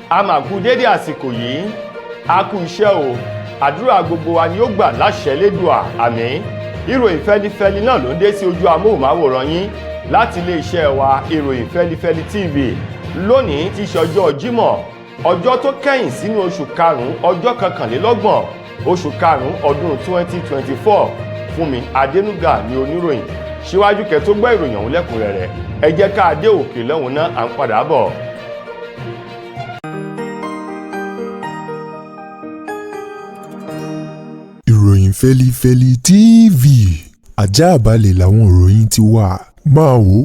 a máa kú dédé àsìkò yìí a kú iṣẹ́ o àdúrà gbogbo wa ni ó gbà láṣẹ Elédùà àmín. ìròyìn fẹ́lifẹ́li náà ló dé sí ojú amóhùnmáwòrán yín láti iléeṣẹ́ wa ìròyìn fẹ́lifẹ́li TV lónìí tí ṣe ọjọ́ Jímọ̀ ọjọ́ tó kẹ́yìn sínú oṣù karùn-ún ọjọ́ 21 oṣù karùn-ún ọdún 2024 Fúnmi Adénúgà ni oníròyìn. Síwájú kẹ́ tó gbọ́ ìròyìn ọ̀hún lẹ́kùnrẹ́rẹ́ ẹ jẹ́ ká dé òkè lọ́hùn náà à ń padà bọ̀. ìròyìn Feli-feli TV àjààbálẹ̀ làwọn ìròyìn ti wà máa wò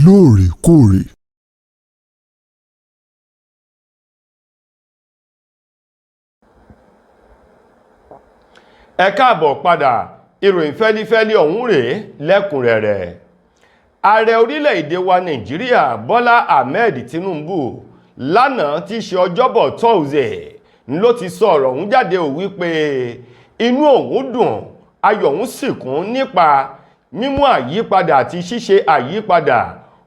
lóòrèkóòrè. Ẹ káàbọ̀ padà ìròyìn fẹ́lifẹ́li ọ̀hún rèé lẹ́kùnrẹ́rẹ́. Ààrẹ orílẹ̀-èdè wa Nàìjíríà Bọ́lá Ahmed Tinubu lánàá tí í ṣe ọjọ́bọ̀ Thursday ló ti sọ ọ̀rọ̀ ọ̀hún jáde ò wípé inú òun dùn ayọ̀ òun sì kún nípa mímú àyípadà àti ṣíṣe àyípadà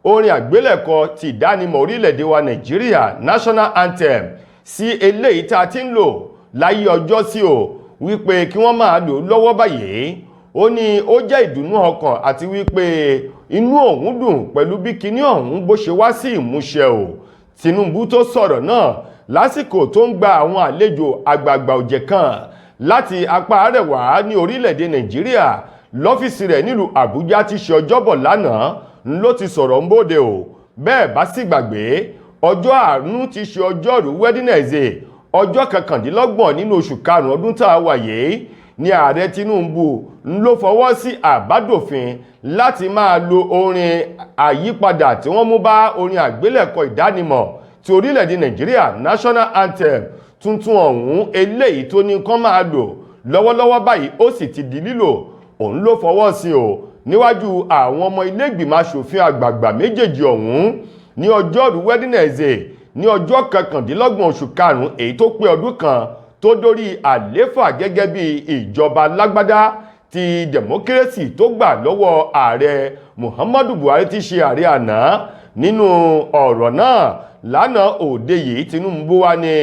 orin àgbélẹ̀kọ ti ìdánimọ̀ orílẹ̀-èdè wa Nàìjíríà National Anthem sí eléyìí tá a ti ń lò láyé ọjọ́ sí o wípé kí wọ́n máa lò lọ́wọ́ báyìí. Ó ní ó jẹ́ ìdùnnú ọkàn àti wípé inú òun dùn pẹ̀lú bí kinní ọ̀hún bó ṣe wá sí ìmúṣẹ o. Tinubu tó sọ̀rọ̀ náà lásìkò tó ń gba àwọn àlejò àgbààgbà òjẹ̀ kan láti apá àrẹwà ní orílẹ̀-èdè Nàìjíríà lọ́fíìsì rẹ̀ nílùú Àbújá tí ṣe ọjọ́bọ̀ lánàá ló ti sọ̀rọ̀ ń bóde o. Bẹ́ẹ̀ bá sì gbàgbé ọjọ́ àánú ti ṣe ọjọ́rú Wednesday ọjọ́ 29 nínú oṣù karùn-ún ọdún tá a wà yìí ni ààrẹ Tinubu ló fọwọ́ sí àbádòfin láti máa lo orin àyípadà tí wọ́n mú bá orin àgbélẹ̀kọ ìdánimọ̀ ti orílẹ̀-èdè Nàìjíríà National Anthem tuntun ọ̀hún eléyìí tó ní kán máa lò lọ́wọ́lọ́wọ́ báyìí ó sì ti di lílò òun ló fọwọ́ sí o níwájú àwọn ọmọ ilé ìgbìmọ̀ aṣòfin àgbààgbà méjèèjì ọ̀hún ní ọjọ́rú Wednesday ní ọjọ́ 29 oṣù karùn-ún èyí tó pé ọdún kan tó dórí àléfà gẹ́gẹ́ bí ìjọba lágbádá ti democracy tó gbà lọ́wọ́ ààrẹ Muhammadu Buhari tí ṣe ààrẹ àná. Nínú ọ̀rọ̀ náà lánàá òde yìí Tinubu wá ní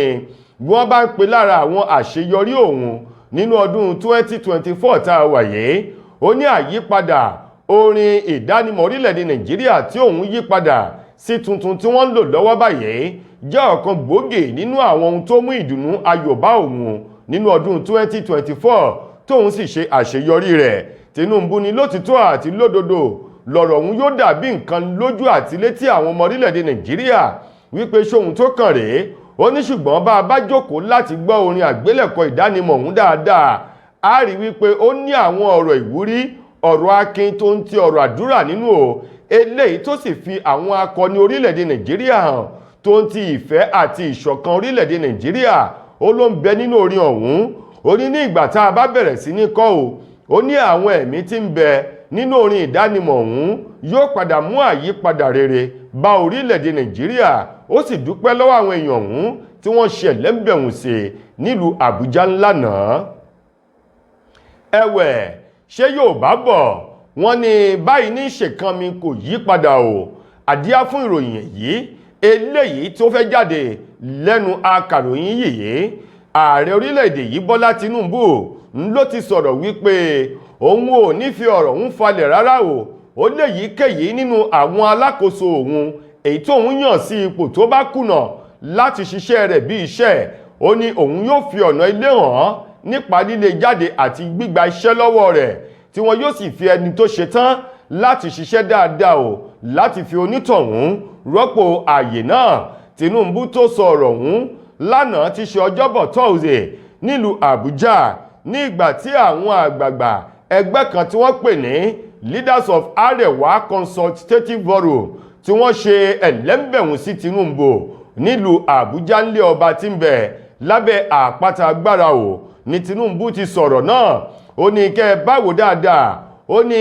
bí wọ́n bá ń pe lára àwọn àṣeyọrí òun nínú ọdún 2024 tá a wà yìí ó ní àyípadà orin ìdánimọ̀ orílẹ̀-èdè Nàìjíríà tí òun yí padà sí tuntun tí wọ́n ń lò lọ́wọ́ báyìí jẹ́ ọ̀kan gbòógì nínú àwọn ohun tó mú ìdùnnú ayọ̀ bá òun nínú ọdún 2024 tóun sì ṣe àṣeyọrí rẹ̀. Tinubu ní lótìtọ́ àti lódodo lọ̀rọ̀ òun yóò dàbí nǹkan lójú àti létí àwọn ọmọ orílẹ̀-èdè Nàìjíríà wípé ṣóhun tó kàn rèé ó ní ṣùgbọ́n bá a bá jókòó láti gbọ́ orin àgbélẹ̀kọ ìdánimọ̀ òun dáadáa a rí wípé ó ní àwọn ọ̀rọ̀ ìwúrí ọ̀rọ̀ akin tó ń ti ọ̀rọ̀ àdúrà nínú o eléyìí tó sì fi àwọn akọni orílẹ̀-èdè Nàìjíríà hàn tó ń ti ìfẹ́ àti ìṣọ̀kan orílẹ̀-èdè Nàìjíríà ó ló ń bẹ nínú orin ọ̀hún. Ó ní ìgbà tá a bá bẹ̀rẹ̀ sí ní kọ́ o ó ní àwọn ẹ̀mí tí ń bẹ nínú orin ìdánimọ̀ ọ̀hún yóò padà mú àyípadà rere bá orílẹ̀-èdè Nàìjíríà. Ó sì dúpẹ́ lọ́wọ́ àwọn èèyàn ọ̀hún tí wọ́n ṣe ẹ̀lẹ́mbẹ̀hùn sí nílùú Àbújá lánàá. Ẹ̀wẹ̀ ṣé Yorùbá bọ̀ wọ́n ní báyìí ní ṣèkan mi kò yí padà o. Àdíá fún ìròyìn yìí eléyìí tó fẹ́ jáde lẹ́nu akàròyìn yìí ààrẹ orílẹ̀-èdè yìí Bọ́lá Tinubu ló ti sọ̀rọ̀ wípé òun ò ní fi ọ̀rọ̀ ń falẹ̀ rárá o. Ó léyìíkéyìí nínú àwọn alákòóso òun èyí tó ń yàn sí ipò tó bá kùnà láti ṣiṣẹ́ rẹ̀ bí iṣẹ́ ó ní òun yóò fi ọ̀nà ilé hàn nípa líle jáde àti gbígba iṣẹ́ lọ́wọ́ rẹ̀ tí wọn yóò sì fi ẹni tó ṣe tán láti ṣiṣẹ́ dáadáa o láti fi onítọ̀hún rọ́pò ààyè náà. Tinubu tó sọ ọ̀rọ̀ ọ̀hún lánàá tí ṣe ọjọ́bọ̀ Thursday nílùú Àbújá ní ìgbà tí àwọn àgbààgbà ẹgbẹ́ kan tí wọ́n pè ní Leaders of Arewa Consultative Forum tí wọ́n ṣe ẹ̀lẹ́mbẹ̀hùn sí Tinubu nílùú Àbújá ńlé ọba tí ń bẹ lábẹ́ àpáta agbára o ní Tinubu ti sọ̀rọ̀ náà. Ó ní kẹ́ báwo dáadáa ó ní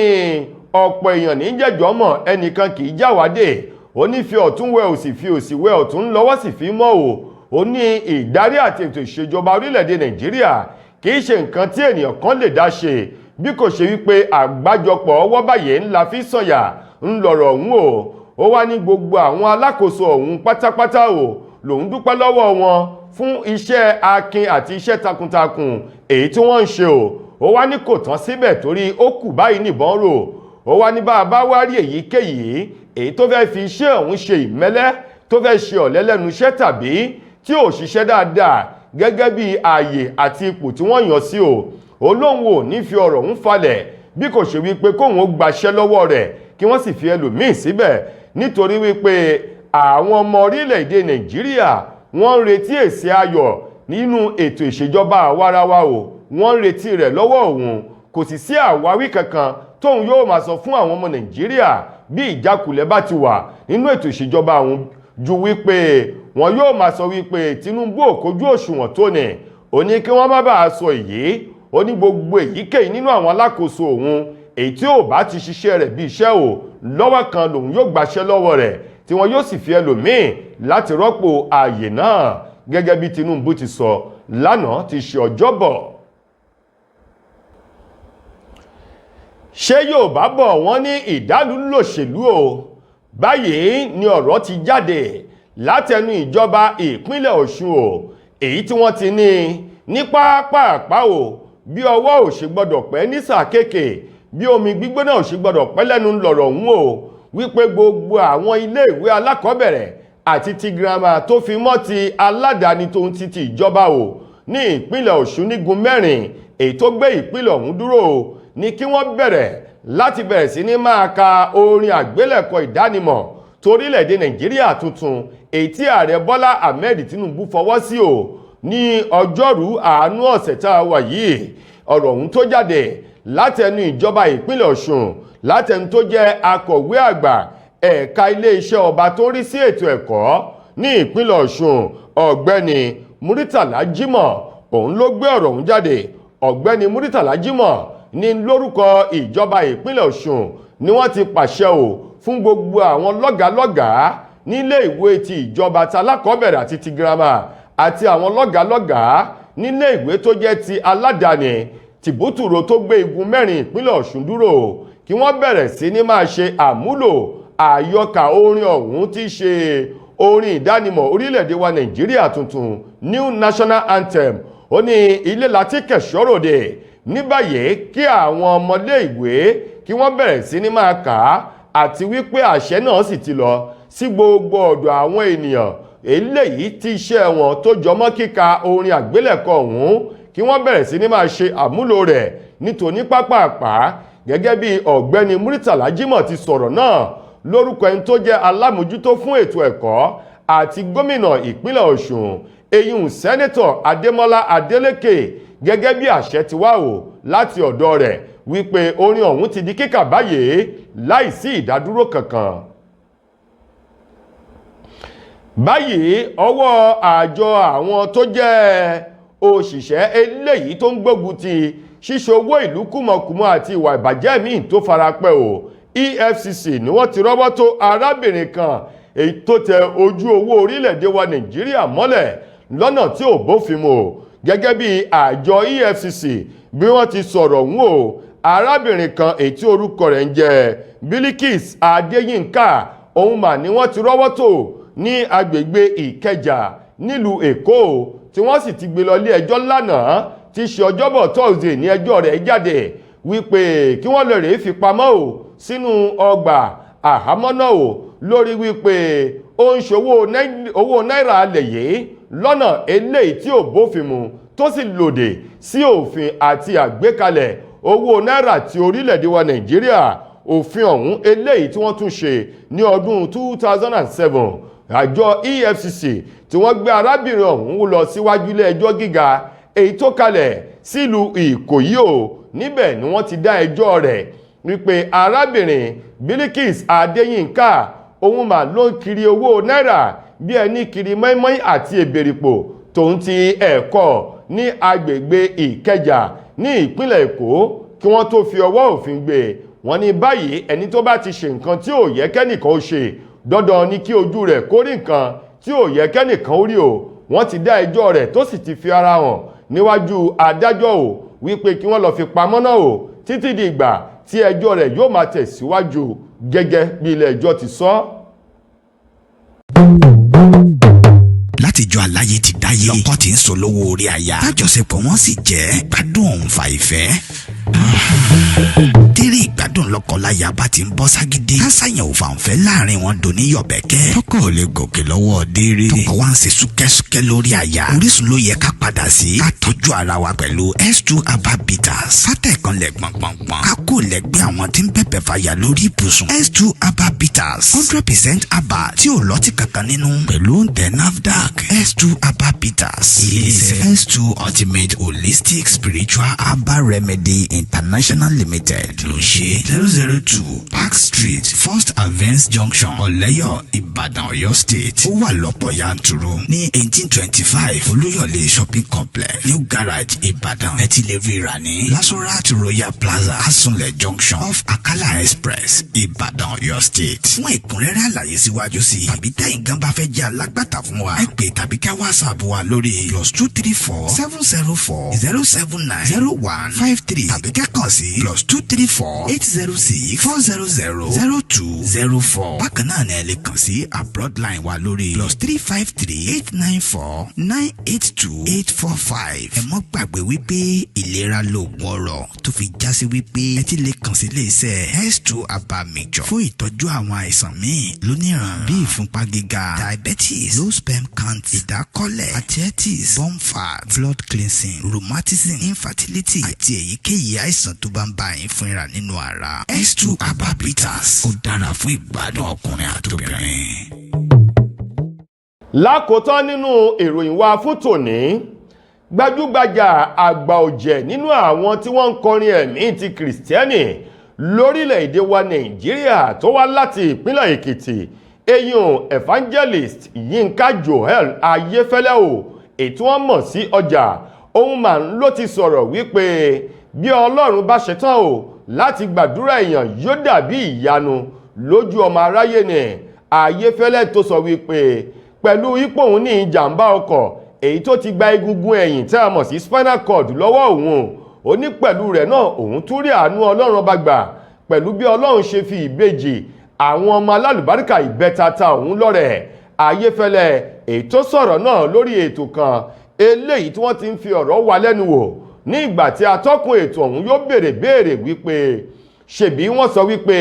ọ̀pọ̀ èèyàn ní jẹ́jọ́ mọ̀ ẹnìkan kì í jáwádé ó ní fi ọ̀tún wẹ òsì fi òsì wẹ ọ̀tún lọ́wọ́ sì fi mọ́ o. Ó ní ìdarí àti ètò ìṣèjọba orílẹ̀-èdè Nàìjíríà kì í ṣe nǹkan tí ènìyàn kan lè dá ṣe bí kò ṣe wípé àgbájọpọ̀ ọwọ́ báyìí ńlá fi sọ̀yà ńlọrọ̀ ọ̀hún o. Ó wá ní gbogbo àwọn alákòóso ọ̀hún pátápátá o lòun dúpẹ́ lọ́wọ́ wọn fún iṣẹ́ akin àti iṣẹ́ takuntakun èyí tí wọ́n ń ṣe ó wá ní kò tán síbẹ̀ torí ó kù báyìí nìbọn rò ó wá ní bá a bá wá rí èyíkéyìí èyí tó fẹ́ fi iṣẹ́ òun ṣe ìmẹ́lẹ́ tó fẹ́ ṣe ọ̀lẹ lẹ́nu iṣẹ́ tàbí tí ò ṣiṣẹ́ dáadáa gẹ́gẹ́ bí ààyè àti ipò tí wọ́n yàn sí ó lóun ò ní fi ọ̀rọ̀ ń falẹ̀ bí kò ṣe wípé kóun ó gbaṣẹ́ lọ́wọ́ rẹ̀ kí wọ́n sì fi ẹlòmíì síbẹ̀ nítorí wípé àwọn ọmọ orílẹ̀-èdè Nàìjíríà wọ́n ń retí èsì ayọ̀ nínú ètò ìṣèjọba àwarawa wọ́n ń retí rẹ̀ lọ́wọ́ òun kò sì sí àwáwí kankan tóun yóò máa sọ fún àwọn ọmọ Nàìjíríà bí ìjákulẹ̀ bá ti wà nínú ètò ìṣèjọba àwọn ju wípé wọn yóò máa sọ wípé Tinubu ò kójú òṣùwọ̀n tó ní ó ní kí wọ́n má bàa sọ èyí ó ní gbogbo èyíkéyìí nínú àwọn alákòóso òun èyí tí ò bá ti ṣiṣẹ́ rẹ̀ bí iṣẹ́ lọ́wọ́ kan lòun yóò gbaṣẹ́ lọ́wọ́ rẹ̀ tí wọn yóò sì fi ẹlòmíì láti rọ́pò ààyè náà gẹ́gẹ́ bí Tinubu ti sọ lánàá ti ṣe ọjọ́bọ̀. ṣé Yorùbá bọ̀ wọ́n ní ìdálù lòṣèlú báyìí ni ọ̀rọ̀ ti jáde látẹnu ìjọba ìpínlẹ̀ Ọ̀ṣun èyí tí wọ́n ti ní pápápá bí ọwọ́ ò ṣe gbọ́dọ̀ pẹ́ ní sàkéèké bí omi gbígbóná ò ṣe gbọ́dọ̀ pẹ́ lẹ́nu lọ̀rọ̀ ń wípé gbogbo àwọn iléèwé alákọ̀ọ́bẹ̀rẹ̀ àti ti girama tó fi mọ́ ti aládàáni tó ń ti ìjọba ní ìpínlẹ̀ Ọ̀ṣun nígun mẹ́rin èyí tó gbé ìpínlẹ̀ ọ̀hún dúró ní kí wọ́n bẹ̀rẹ̀ sí ní máa ka orin àgbélẹ̀kọ ìdánimọ̀ torílẹ̀-èdè Nàìjíríà tuntun èyí tí ààrẹ Bọ́lá Ahmed Tinubu fọwọ́ sí ní ọjọ́rú àánú ọ̀sẹ̀ tá a wà yìí ọ̀rọ̀ ọ̀hún tó jáde látẹnu ìjọba ìpínlẹ̀ Ọ̀ṣun látẹnu tó jẹ́ akọ̀wé àgbà ẹ̀ka iléeṣẹ́ ọba tó rí sí ètò ẹ̀kọ́ ní ìpínlẹ̀ Ọ̀ṣun ọ̀gbẹ́ni Muritala Jimoh òun ló gbé ọ̀rọ̀ ọ̀hún jáde ọ̀gbẹ́ni Muritala Jimoh ní lórúkọ ìjọba ìpínlẹ̀ Ọ̀ṣun ni wọ́n ti pàṣẹ fún gbogbo àwọn lọ́gàálọ́gàá nílé ìwé ti ìjọba talákọ̀ọ́bẹ̀rẹ̀ àti ti girama àti àwọn lọ́gàálọ́gàá nílé ìwé tó jẹ́ ti aládàáni tìbútùrò tó gbé igun mẹ́rin ìpínlẹ̀ Ọ̀ṣun dúró kí wọ́n bẹ̀rẹ̀ sí ní máa ṣe àmúlò àyọkà orin ọ̀hún tí ṣe orin ìdánimọ̀ orílẹ̀-èdè wa Nàìjíríà tuntun New National Anthem ó ní ilé láti kẹ̀ṣọ́ròdè ní báyìí kí àwọn ọmọdé ìwé kí wọ́n bẹ̀rẹ̀ sí ní máa kà á àti wípé àṣẹ náà sì ti lọ sí gbogbo ọ̀dọ̀ àwọn ènìyàn eléyìí tí iṣẹ́ wọn tó jọmọ́ kíka orin àgbélẹ̀kọ ọ̀hún kí wọ́n bẹ̀rẹ̀ sí ní máa ṣe àmúlò rẹ̀ nítorí pápápá gẹ́gẹ́ bí ọ̀gbẹ́ni Muritala Jimoh ti sọ̀rọ̀ náà lórúkọ ẹni tó jẹ́ alámòjútó fún ètò ẹ̀kọ́ àti gómìnà ìpínlẹ̀ Ọ̀ṣun eyín sẹ́nẹ́tọ̀ Adémọ́lá Adélékè gẹ́gẹ́ bí àṣẹ ti wá láti ọ̀dọ̀ rẹ̀ wípé orin ọ̀hún ti di kíkà báyìí láìsí ìdádúró kankan. Báyìí ọwọ́ àjọ àwọn tó jẹ́ òṣìṣẹ́ eléyìí tó ń gbógun ti ṣíṣe owó ìlú kùmọ̀kùmọ̀ àti ìwà ìbàjẹ́ míì tó farapẹ́ EFCC ni wọ́n ti rọ́wọ́ tó arábìnrin kan èyí tó tẹ ojú owó orílẹ̀-èdè wa Nàìjíríà mọ́lẹ̀ lọ́nà tí ò bófin mu gẹ́gẹ́ bí àjọ EFCC bí wọ́n ti sọ̀rọ̀ arábìnrin kan èyí tí orúkọ rẹ̀ ń jẹ́ Bilikis Adéyínká òun mà ni wọ́n ti rọ́wọ́ tó ní agbègbè Ìkẹjà nílùú Èkó tí wọ́n sì ti gbé lọ ilé ẹjọ́ lánàá tí ṣe ọjọ́bọ̀ Thursday ní ẹjọ́ rẹ̀ jáde wípé kí wọ́n lè rèé fi pamọ́ sínú ọgbà àhámọ́ náà lórí wípé ó ń ṣòwò owó náírà alẹ̀ yìí lọ́nà eléyìí tí ò bófin mu tó sì lòdì sí òfin àti àgbékalẹ̀ owó náírà ti orílẹ̀-èdè wa Nàìjíríà òfin ọ̀hún eléyìí tí wọ́n tún ṣe ní ọdún 2007 àjọ EFCC tí wọ́n gbé arábìnrin ọ̀hún lọ síwájú ilé ẹjọ́ gíga èyí tó kalẹ̀ sílùú Ìkòyí níbẹ̀ ni wọ́n ti dá ẹjọ́ rẹ̀ wípé arábìnrin Bilikis Adéyínká òun mà ló ń kiri owó náírà bí ẹni kiri mọ́ínmọ́ín àti èbèrìpò tòun ti ẹ̀kọ́ ní agbègbè Ìkẹjà ní ìpínlẹ̀ Èkó kí wọ́n tó fi ọwọ́ òfin gbé wọ́n ní báyìí ẹni tó bá ti ṣe nǹkan tí ò yẹ kẹ́nìkan ó ṣe dandan ni kí ojú rẹ̀ kó rí nǹkan tí ò yẹ kẹ́nìkan ó rí wọ́n ti dá ẹjọ́ rẹ̀ tó sì ti fi ara hàn níwájú adájọ́ wípé kí wọ́n lọ fi pamọ́ náà títí di ìgbà tí ẹjọ́ rẹ̀ yóò máa tẹ̀síwájú gẹ́gẹ́ bí ilé ẹjọ́ ti sọ. olówó orí aya tájọṣepọ̀ wọn sì jẹ́ gbádùn òǹfà ìfẹ́. Tírí ìgbádùn lọ́kọláya bá ti ń bọ́ ságídé kásáyàn òfàǹfẹ́ láàrin wọn dòní yọ̀bẹ̀kẹ́ tọkọ ò lè gòkè lọ́wọ́ déere tọkọ wá ń ṣe súkẹ́súkẹ́ lórí aya. Orísun ló yẹ ká padà sí ká tọ́jú ara wa pẹ̀lú S2 herbal bitters fátẹ̀ kan lẹ̀ gbọ̀ngbọ̀ngbọ̀n ká kó lẹ́gbẹ́ àwọn tí ń bẹ̀bẹ̀ fàyà lórí ibùsùn. S2 herbal bitters 100% herbal tí ò lọ́tì kankan nínú pẹ̀lú oúnjẹ NAFDAC. S2 herbal bitters ilé-iṣẹ́ S2 ultimate holistic spiritual herbal remedy international limited ló ṣe 002 Park Street First Avance Junction Ọ̀lẹ́yọ̀ Ìbàdàn Ọ̀yọ́ State. Ó wà lọ́pọ̀ yanturu ní 1825 Olúyọ̀lé shopping complex New Garage Ìbàdàn. Ẹ ti lè rí rà ní Lasorat Royal Plaza Asunlẹ̀ Junction off Akala Express Ìbàdàn Ọ̀yọ́ State. Fún ẹ̀kúnrẹ́rẹ́ àlàyé síwájú sí tàbí tẹ́yìn gan bá fẹ́ jẹ́ alágbàtà fún wa ẹ pè tàbí ká WhatsApp wa lórí +234 704 079 0153 tàbí kẹ́kọ̀ọ́ sí +234 806 400 0204. Bákan náà ni ẹ lè kàn sí abroad line wa lórí +353 894 982 845. Ẹ mọ́ gbàgbé wípé ìlera lóògùn ọrọ̀ tó fi já sí wípé ẹ ti lè kàn sí iléeṣẹ́ S2 herbal mixture fún ìtọ́jú àwọn àìsàn míì lóníran bíi ìfúnpá gíga, diabetes, low sperm count, ìdákọ́lẹ̀, arthritis, bone fat, blood cleansing, rheumatism, infertility àti èyíkéyìí àìsàn tó bá ń bá yín fúnra nínú ara. S2 herbal bitters ó dára fún ìgbádùn ọkùnrin àtobìnrin. Lákòótán nínú ìròyìn wa fún tòní, gbajúgbajà àgbà ọ̀jẹ̀ nínú àwọn tí wọ́n ń kọrin ẹ̀mí ti kìrìsìtẹ́nì lórílẹ̀‐èdè wa Nàìjíríà tó wá láti ìpínlẹ̀ Èkìtì, eyín evangelist Yínká Joel Ayéfẹ́lẹ́ o ètò wọn mọ̀ sí ọjà ohun màá ló ti sọ̀rọ̀ wípé bí Ọlọ́run bá ṣetán o láti gbàdúrà èèyàn yóò dàbí ìyanu lójú ọmọ aráyé ni. Ayéfẹ́lẹ́ tó sọ wípé pẹ̀lú ipò òun ní ìjàmbá ọkọ̀ èyí tó ti gba egungun ẹ̀yìn tí a mọ̀ sí spinal cord lọ́wọ́ òun ó ní pẹ̀lú rẹ̀ náà òun tún rí àánú Ọlọ́run ọba gbà pẹ̀lú bí Ọlọ́run ṣe fi ìbejì àwọn ọmọ alálùbáríkà ìbẹ́ta ta òun lọ́rẹ. Ayéfẹ́lẹ́ èyí tó sọ̀rọ̀ náà lórí ètò kan eléyìí tí wọ́n ti ń fi ọ̀rọ̀ wá lẹ́nu wò ní ìgbà tí atọ́kùn ètò ọ̀hún yóò béèrè wípé ṣebí wọ́n sọ wípé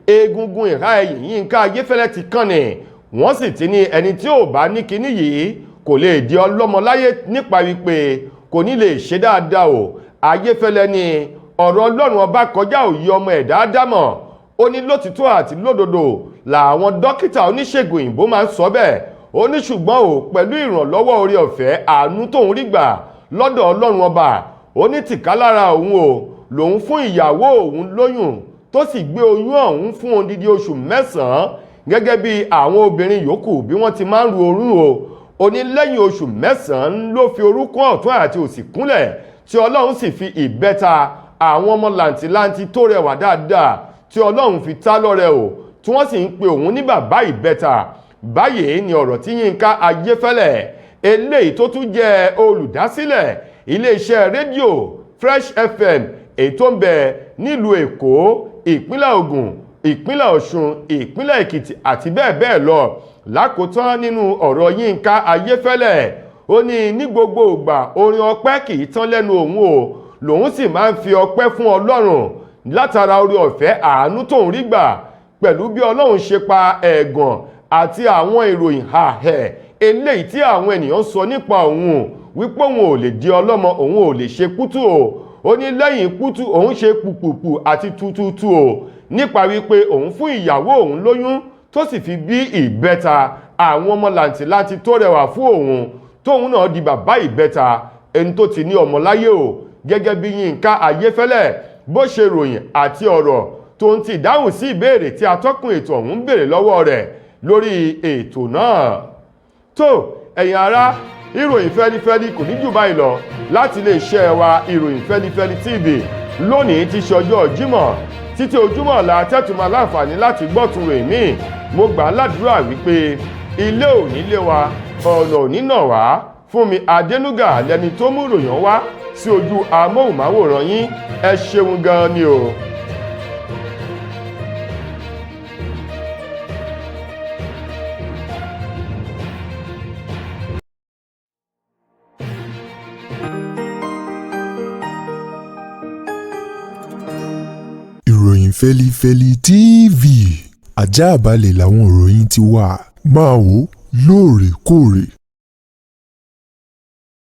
egungun ìhà ẹ̀yìn Yínká Ayéfẹ́lẹ́ ti kán ni wọ́n sì ti ní ẹni tí ò bá ní kinní yìí kò lè di ọlọ́mọ láyé nípa wípé kò ní lè ṣe dáadáa o. Ayéfẹ́lẹ́ ní ọ̀rọ̀ Ọlọ́run ọba kọjá òye ọmọ ẹ̀dá ádámọ̀ ó ní lótìtọ́ àti lódodo làwọn dókítà oníṣègùn òyìnbó máa ń sọ bẹ́ẹ̀ ó ní ṣùgbọ́n o pẹ̀lú ìrànlọ́wọ́ oore ọ̀fẹ́ àánú tóun rí gbà lọ́dọ̀ Ọlọ́run ọba ó ní tìkálára òun o lòun fún ìyàwó òun lóyún tó sì gbé oyún ọ̀hún fún odidi oṣù 9 gẹ́gẹ́ bí àwọn obìnrin yòókù bí wọ́n ti máa ń ru oyún o ó ní lẹ́yìn oṣù 9 ló fi orúnkún ọ̀tún àti òsì kúnlẹ̀ tí Ọlọ́run sì fi ìbẹ́ta àwọn ọmọ làǹtìlanti tó rẹwà dáadáa tí Ọlọ́run fi ta lọ́rẹ o tí wọ́n sì ń pe òun ní bàbá ìbẹ́ta. Báyìí ni ọ̀rọ̀ tí Yínká Ayéfẹ́lẹ́ eléyìí tó tún jẹ́ olùdásílẹ̀ iléeṣẹ́ rédíò Fresh FM èyí tó ń bẹ nílùú Èkó, ìpínlẹ̀ Ògùn, ìpínlẹ̀ Ọ̀ṣun, ìpínlẹ̀ Èkìtì àti bẹ́ẹ̀ bẹ́ẹ̀ lọ. Lákòótán nínú ọ̀rọ̀ Yínká Ayéfẹ́lẹ́ ó ní gbogbo ìgbà orin ọpẹ́ kì í tán lẹ́nu òun o lòun sì máa ń fi ọpẹ́ fún Ọlọ́run látara oore ọ̀fẹ́ àánú tóun rí gbà pẹ̀lú bí Ọlọ́run ṣe pa ẹ̀gàn àti àwọn ìròyìn àhẹ́ eléyìí tí àwọn ènìyàn sọ nípa òun wípé òun ò lè di ọlọ́mọ òun ò lè ṣe kútù o ó ní lẹ́yìn kútù òun ṣe pùpùpù àti tututu o nípa wípé òun fún ìyàwó òun lóyún tó sì fi bí ìbẹ́ta àwọn ọmọ làǹtìlanti tó rẹwà fún òun tóun náà di bàbá ìbẹ́ta ẹni tó ti ní ọmọ láyé o gẹ́gẹ́ bí Yínká Ayéfẹ́lẹ́ bó ṣe ròyìn àti ọ̀rọ̀ tó ń ti dáhùn sí ìbéèrè tí atọ́kùn ètò ọ̀hún béèrè lọ́wọ́ rẹ̀ lórí ètò náà. tó ẹ̀yin ará ìròyìn fẹ́lifẹ́li kò ní jù báyìí lọ láti iléeṣẹ́ wa ìròyìn Feli-feli TV lónìí ti ṣe ọjọ́ Jímọ̀ títí ojúmọ́ la tẹ́tùmọ̀ láǹfààní láti gbọ́tun rè mí. Mo gbà ládùúrà wípé ilé ò ní lé wa ọ̀nà ò ní nà wá. Fúnmi Adénúgà lẹni tó mú ròyìn wá sí ojú amóhùnmáwòrán yín. Ẹ ṣeun gan ni o. ìròyìn Feli-feli TV àjààbálẹ̀ làwọn ìròyìn ti wà máa wò lóòrèkóòrè.